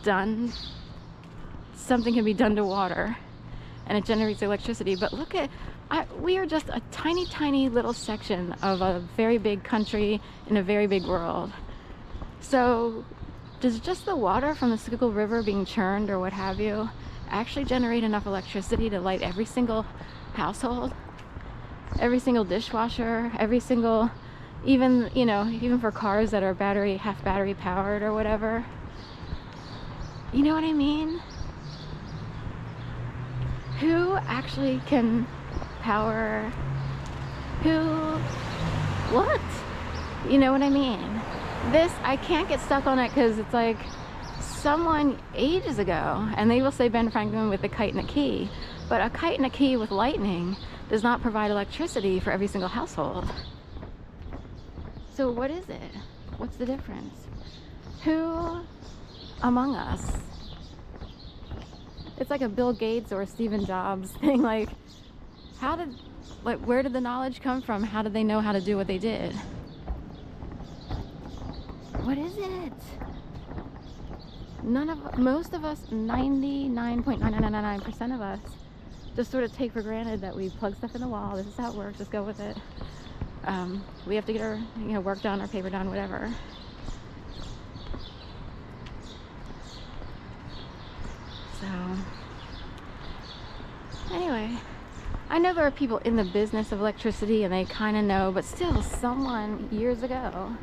done, something can be done to water and it generates electricity. But look at, we are just a tiny little section of a very big country in a very big world. So does just the water from the Schuylkill River being churned or what have you actually generate enough electricity to light every single household, every single dishwasher, every single, even, you know, even for cars that are half battery powered or whatever? You know what I mean? Who actually can power what? You know what I mean? This, I can't get stuck on it because it's like someone ages ago, and they will say Ben Franklin with a kite and a key, but a kite and a key with lightning does not provide electricity for every single household. So what is it? What's the difference? Who among us? It's like a Bill Gates or a Stephen Jobs thing. Like, where did the knowledge come from? How did they know how to do what they did? What is it? Most of us, 99.9999% of us, just sort of take for granted that we plug stuff in the wall. This is how it works. Just go with it. We have to get our, you know, work done, our paper done, whatever. So, anyway, I know there are people in the business of electricity and they kind of know, but still, someone years ago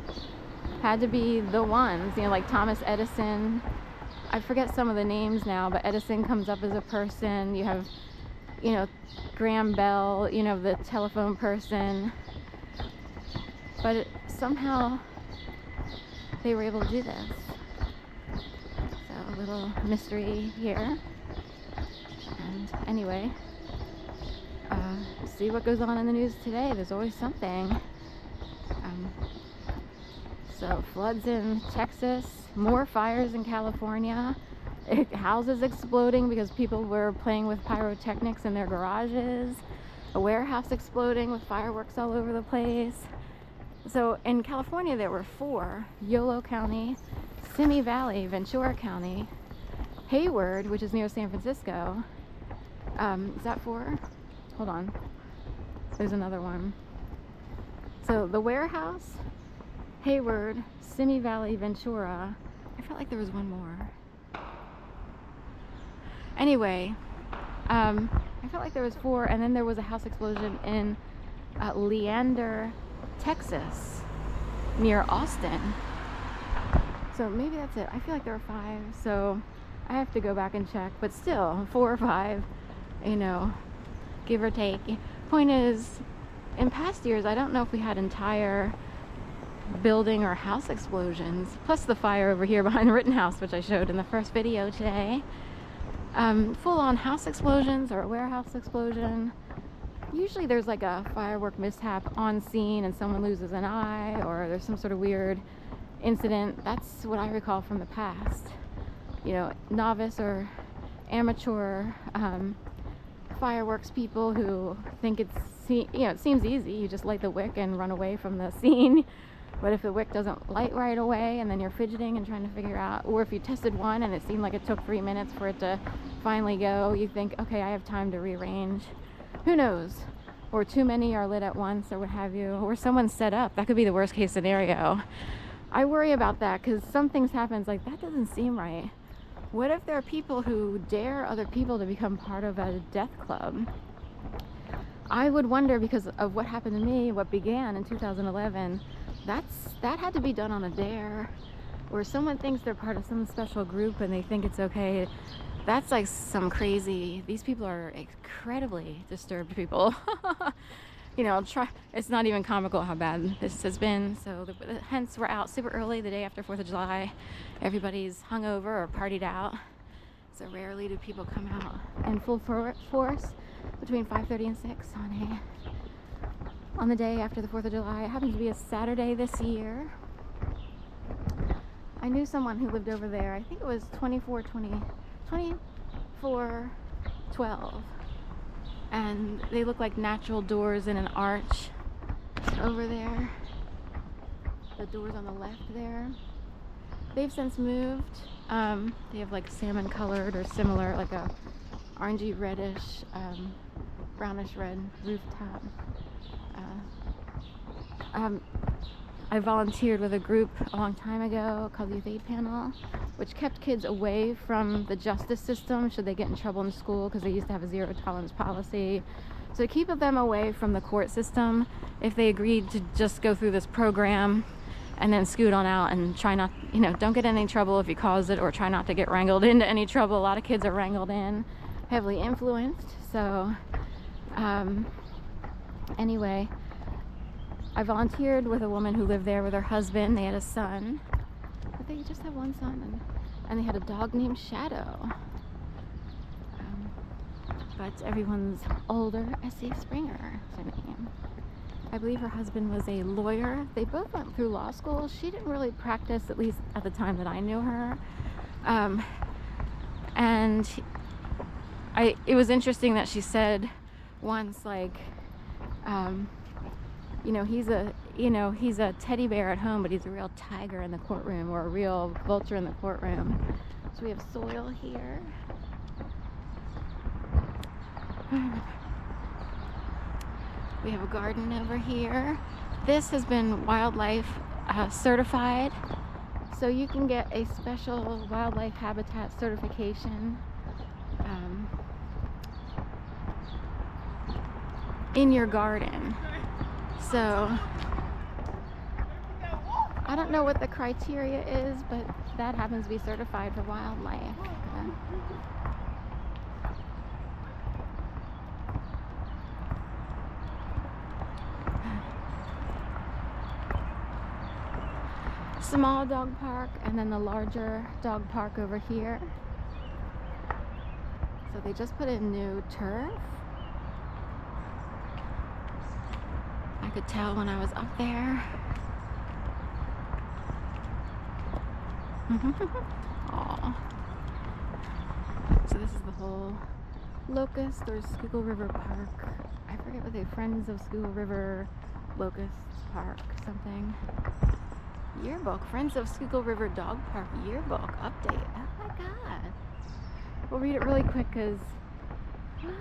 had to be the ones, you know, like Thomas Edison. I forget some of the names now, but Edison comes up as a person. You have, you know, Graham Bell, you know, the telephone person. But somehow they were able to do this. So a little mystery here. And anyway, see what goes on in the news today. There's always something. So floods in Texas, more fires in California, houses exploding because people were playing with pyrotechnics in their garages, a warehouse exploding with fireworks all over the place. So in California there were 4: Yolo County, Simi Valley, Ventura County, Hayward, which is near San Francisco. Is that 4? Hold on. There's another one. So the warehouse, Hayward, Simi Valley, Ventura. I felt like there was one more. Anyway, I felt like there was 4, and then there was a house explosion in Leander, Texas, near Austin. So maybe that's it. I feel like there were 5, so I have to go back and check, but still 4 or 5, you know, give or take. Point is, in past years, I don't know if we had entire building or house explosions, plus the fire over here behind Rittenhouse, which I showed in the first video today. Full-on house explosions or a warehouse explosion. Usually there's like a firework mishap on scene and someone loses an eye, or there's some sort of weird incident. That's what I recall from the past. You know, novice or amateur fireworks people who think it seems easy. You just light the wick and run away from the scene. But if the wick doesn't light right away and then you're fidgeting and trying to figure out, or if you tested one and it seemed like it took 3 minutes for it to finally go, you think, okay, I have time to rearrange. Who knows? Or too many are lit at once or what have you, or someone's set up. That could be the worst case scenario. I worry about that because some things happen, like, that doesn't seem right. What if there are people who dare other people to become part of a death club? I would wonder, because of what happened to me, what began in 2011, that had to be done on a dare, or someone thinks they're part of some special group and they think it's okay. That's like some crazy, these people are incredibly disturbed people. You know, it's not even comical how bad this has been. So hence we're out super early the day after 4th of July. Everybody's hungover or partied out. So rarely do people come out in full force between 5:30 and 6 on the day after the 4th of July. It happens to be a Saturday this year. I knew someone who lived over there. I think it was 2412. And they look like natural doors in an arch over there. The doors on the left there. They've since moved. They have like salmon colored or similar, like a orangey reddish, brownish red rooftop. I volunteered with a group a long time ago called the Youth Aid Panel, which kept kids away from the justice system should they get in trouble in school, because they used to have a zero tolerance policy. So to keep them away from the court system, if they agreed to just go through this program and then scoot on out and try not, you know, don't get in any trouble if you cause it, or try not to get wrangled into any trouble. A lot of kids are wrangled in, heavily influenced. So anyway, I volunteered with a woman who lived there with her husband. They had a son, but they just have one son, and they had a dog named Shadow. But everyone's older. Essie Springer is her name. I believe her husband was a lawyer. They both went through law school. She didn't really practice, at least at the time that I knew her. And it was interesting that she said once, like, you know, he's a teddy bear at home, but he's a real tiger in the courtroom, or a real vulture in the courtroom. So we have soil here. We have a garden over here. This has been wildlife certified, so you can get a special wildlife habitat certification in your garden. So I don't know what the criteria is, but that happens to be certified for wildlife. Small dog park, and then the larger dog park over here. So they just put in new turf. I could tell when I was up there. Aww. So this is the whole Locust or Schuylkill River Park. I forget what they, Friends of Schuylkill River Locust Park something. Yearbook, Friends of Schuylkill River Dog Park yearbook update. Oh my god. We'll read it really quick, because what?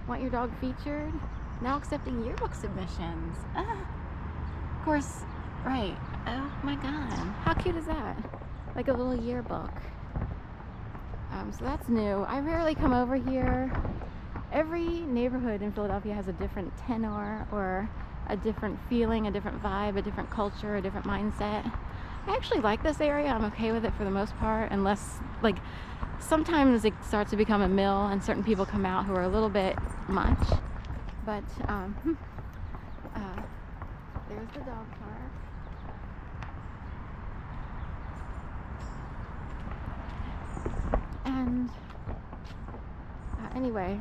Want your dog featured? Now accepting yearbook submissions. Of course, right. Oh my god. How cute is that? Like a little yearbook. So that's new. I rarely come over here. Every neighborhood in Philadelphia has a different tenor, or a different feeling, a different vibe, a different culture, a different mindset. I actually like this area. I'm okay with it for the most part, unless, like, sometimes it starts to become a mill and certain people come out who are a little bit much. But there's the dog park. And anyway,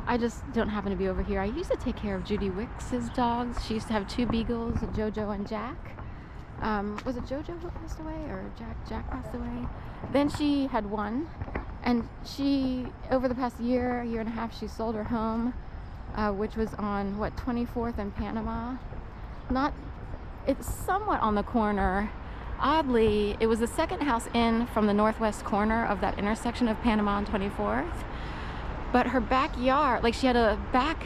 I just don't happen to be over here. I used to take care of Judy Wicks's dogs. She used to have 2 beagles, Jojo and Jack. Was it Jojo who passed away, or Jack passed away? Then she had 1, and she, over the past year and a half, she sold her home, which was on, 24th and Panama. It's somewhat on the corner. Oddly, it was the second house in from the northwest corner of that intersection of Panama and 24th. But her backyard, like, she had a back